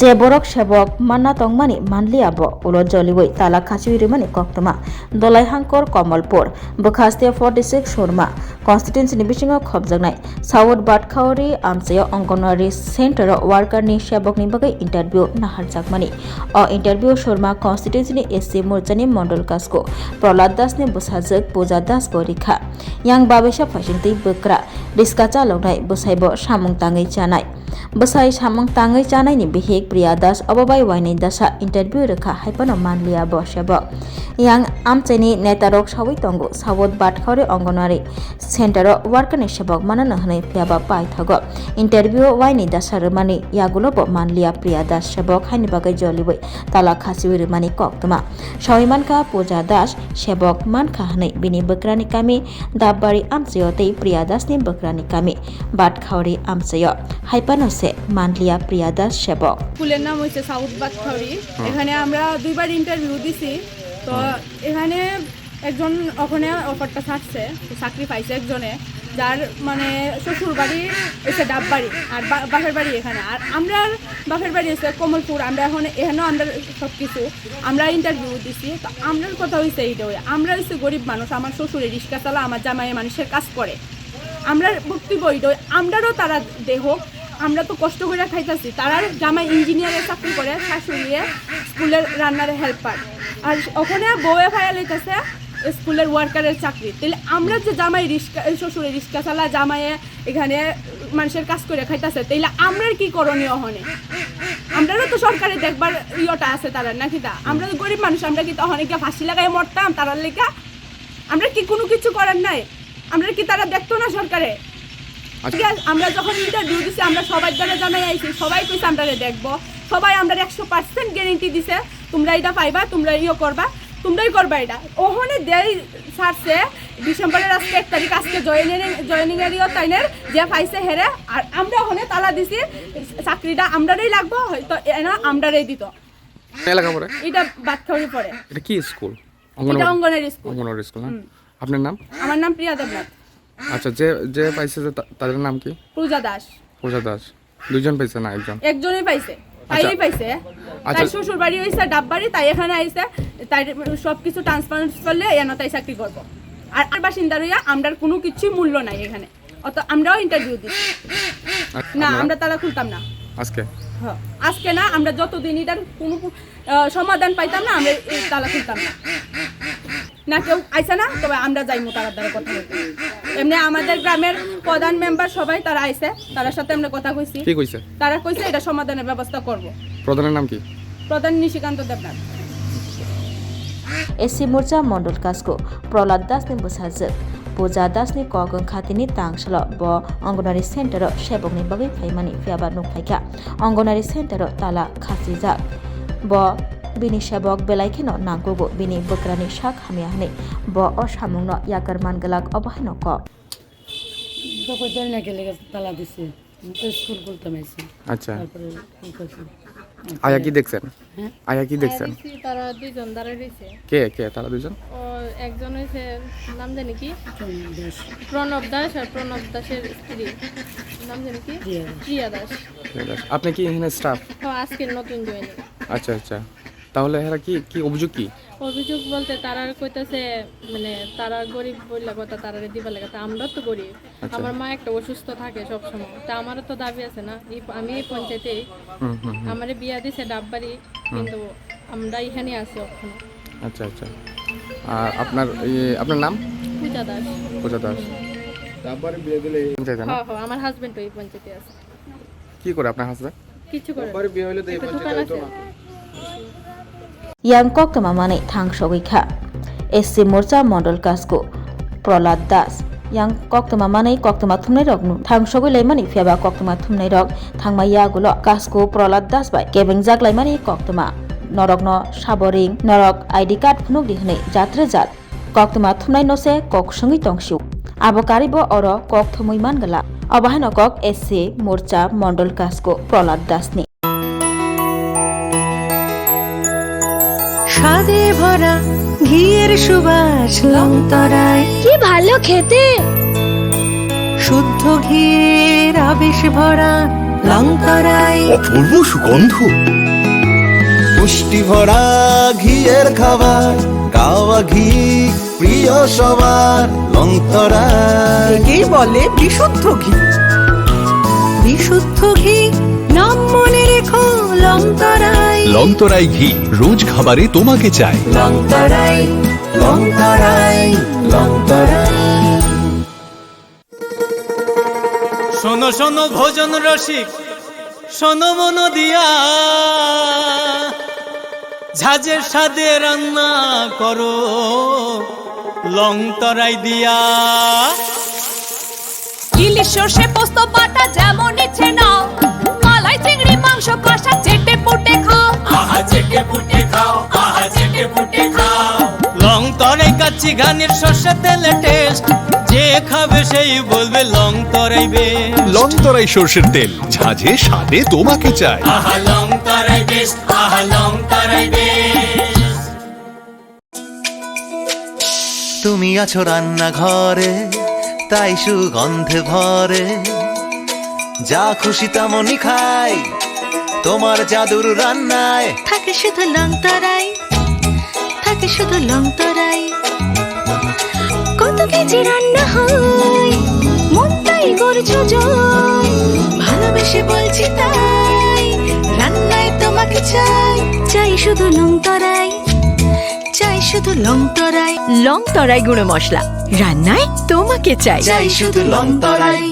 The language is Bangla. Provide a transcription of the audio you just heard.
যে borok sebok manna tongmani manliabo ulo joliwei Tala Khachiwi rimani koktoma dolai hangkor Kamalpur Bhatkhauri 46 Surma constituency ni bisingo khobjaknai South Bhatkhauri Amchaio Anganwadi center worker ni sebok ni bagai interview naharjakmani o interview Surma constituency ni SC morchani mondol kasko Prahlad Das ni busajak Puja Das bo rikha yang babesa phasingtei bokra diskacha longnai busaibo samung tangai chanai Besai samang tangai chanai ni bihik Priya Das ababai waini dasa interview rekha haipano manlia bo sebok yang amchaini netarok sawi tongo South Bhatkhauri Anganwadi center worker ni sebok manana hanai phiaba pai thago interview waini dasa remani yagulo bo manlia Priya Das sebok haini bagai joliwei Tala Khachiwi remani koktoma sawimanka Puja Das sebok manka hanai bini bokrani kami dabbari Amchaio tei Priya Das ni bokrani kami Bhatkhauri Amchaio haipano se manlia Priya Das sebok স্কুলের নাম হচ্ছে সাউথ বাটখাউরি এখানে আমরা দুইবার ইন্টারভিউ দিছি তো এখানে একজন ওখানে অফারটা ছাড়ছে চাকরি পাইছে একজনে যার মানে শ্বশুর বাড়ি এসে ডাববাড়ি আর বাপের বাড়ি এখানে আর আমরা বাপের বাড়ি এসে কমলপুর আমরা এখানেও আমরা সব কিছু আমরা ইন্টারভিউ দিছি তো আমরার কথা হয়েছে এইটা আমরা হচ্ছে গরিব মানুষ আমার শ্বশুরে রিক্সা চালা আমার জামাই মানুষের কাজ করে আমরা বক্তব্য এইটা আমরারও তারা দেহ আমরা তো কষ্ট করে খাইতেছি তারা জামাই ইঞ্জিনিয়ারের চাকরি করে শাশুড়িয়ে স্কুলের রান্নার হেল্পার আর ওখানে বউয়ে ভাইয়া লইতেছে স্কুলের ওয়ার্কারের চাকরি তাহলে আমরা যে জামাই রিক্সা শ্বশুরে রিক্সা চালা জামাইয়ে এখানে মানুষের কাজ করে খাইতেছে তাইলে আমরার কি করণীয় হনে আমরারও তো সরকারে দেখবার ইয়েটা আছে তারা নাকি তা আমরা তো গরিব মানুষ আমরা কি তখন কি ফাঁসি লাগাই মরতাম তারার লেখা আমরা কি কোনো কিছু করার নাই আমরা কি তারা দেখতো না সরকারে আমরা যখন ইন্টারভিউ দিছি আমরা সবাই দ্বারা জানাই আইছি সবাই কইছে আমরা দেখবো সবাই আমরা 100% গ্যারান্টি দিছে তোমরা এটা পাইবা তোমরা ইয়ে করবা তোমরাই করবা এটা ওখানে দেই ছাড়ছে ডিসেম্বরের আজকে 1 তারিখ আজকে জয়েনিং এরিয়া তাইনের যে পাইছে হেরে আর আমরা ওখানে তালা দিছি চাকরিটা আমরারই লাগবো হয়তো এনা আমরারই দিত এলাকা পড়ে এটা বাটখাউরি পড়ে এটা কি স্কুল অঙ্গনওয়াড়ি স্কুল আপনার নাম আমার নাম প্রিয়া দেবনাথ আচ্ছা যে যে পাইছে তাদের নাম কি পূজা দাস দুইজন পাইছে না একজনই পাইছে তাই পাইছে তাই শ্বশুর বাড়ি হইছে ডাববাড়ি তাই এখানে আইছে তাই সবকিছু ট্রান্সফার করলে এনা তাই চাকরি করব আর বাসিন্দা রইয়া আমরার কোনো কিছু মূল্য নাই এখানে অত আমরাও ইন্টারভিউ দিছি না আমরা তালা খুলতাম না আজকে না আমরা যতদিন এটার কোনো সমাধান পাইতাম না আমরা তালা খুলতাম না কেউ আইসে না তবে আমরা যাইমু তার দ্বারা কথা বলতে এমনি আমাদের গ্রামের প্রধান মেম্বার সবাই তারা আইসে তার সাথে আমরা কথা কইছি কি কইছে তারা কইছে এটা সমাধানের ব্যবস্থা করব প্রধানের নাম কি প্রধান নিশিকান্ত দেবনাথ एससी मोर्चा मंडल कास्को प्रहलाद दास नि बुसाजक Puja Das ni kogong khatini tangsalo bo Anganwadi center sebok ni bagai phaimani phiaba nukhaika Anganwadi center Tala Khachiwi bo bini sebok belaikeno nanggogo bini bokrani sak hamia hane bo o samungno yakar mangalak obahino ko বকদের না গেলে তালা দিছে তো স্কুল খুলতে মাইছে আচ্ছা তারপরে কি করছে আয়া কি দেখছেন আয়া কি দেখছেন তারা দুইজন দাঁড়ায় রয়েছে কে তারা দুইজন ও একজন হইছে নাম জানি কি প্রণব দাস আর প্রণব দাসের স্ত্রী নাম জানি কি প্রিয়া দাস আপনি কি এখানে স্টাফ আজকে নতুন জয়েনিং আচ্ছা তাহলে এরা কি অভিযোগ কি অভিযোগ বলতে তারা কইতাছে মানে তারা গরিব বললা কথা তারা দিবা লাগে তা আমরা তো গরিব আমার মা একটা অসুস্থ থাকে সব সময় তা আমারও তো দাবি আছে না আমি এই পঞ্চায়েতে আমারে বিয়া দিছে ডাববাড়ি কিন্তু আমরা এখানে আছি ওখানে আচ্ছা আর আপনার নাম পূজা দাস ডাববাড়ি বিয়ে দিলে পঞ্চায়েতে না হ্যাঁ আমার হাজবেন্ড ওই পঞ্চায়েতে আছে কি করে আপনার হাজবেন্ড কিছু করে ডাববাড়ি বিয়ে হইলে তো এই পঞ্চায়েতে হতো না yang koktoma mane thangshogikha SC morcha mondol kasko Prahlad Das yang koktoma mane koktoma thumnai rok nu thangsogoi laimani phiaba koktoma thumnai rok thangmaya gulo kasko Prahlad Das bai kebeng jaklaimani koktoma norokno saboring norok ID card phunuk dihnei jatre jat koktoma thumnai nose kok songi tongsiu abokaribo oro kok thumui mangala obahino kok SC morcha mondol kasko Prahlad Das ni স্বাদে ভরা ঘিয়ের সুবাস লংতরায় কি ভালো খেতে শুদ্ধ ঘিয়ের আবেশ ভরা লং তরাই। অপূর্ব সুগন্ধ, পুষ্টি ভরা ঘিয়ের খাবার, গাওয়া ঘি প্রিয় সবার, লং তরাই। একেই বলে বিশুদ্ধ ঘি। বিশুদ্ধ ঘি নাম মনে রেখো, লং তরাই। লং তরাই ঘি রোজ খাবারে তোমাকে চাই। লং তরাই, লং তরাই, লং তরাই। শোনো শোনো ভোজন রসিক, শোনো মন দিয়া, ঝাঁঝের স্বাদে রান্না করো লং তরাই দিয়া। ইলিশ সর্ষে পোস্ত বাটা যেমন ইচ্ছে নাও, মালাই চিংড়ি মাংস কষা চেটে পুটে খাও। আহা চেটে পুটে খাও, আহা চেটে পুটে খাও। লং তরাই কাচ্চি ঘানির সর্ষে তেলে টেস্ট, যে খাবে সেই বলবে লং তরাই বেশ। লং তরাই সর্ষের তেল, ঝাঁঝে স্বাদে তোমাকে চাই। আহা লং তরাই বেশ, আহা লং তরাই বেশ। তুমি আছো রান্নাঘরে, তাই সুগন্ধে ভরে, যা খুশি তেমনই খাই তোমার জাদুর রান্নায়। থাকে শুধু লং তরাই, থাকে শুধু লং তরাই। কত কেজি রান্না হয়, মনটাই করছো জয়। ভালোবেসে বলছি তাই, রান্নায় তোমাকে চাই। চাই শুধু লং তরাই, চাই শুধু লং তরাই। লং তরাই গুঁড়ো মশলা, রান্নায় তোমাকে চাই। চাই শুধু লং তরাই।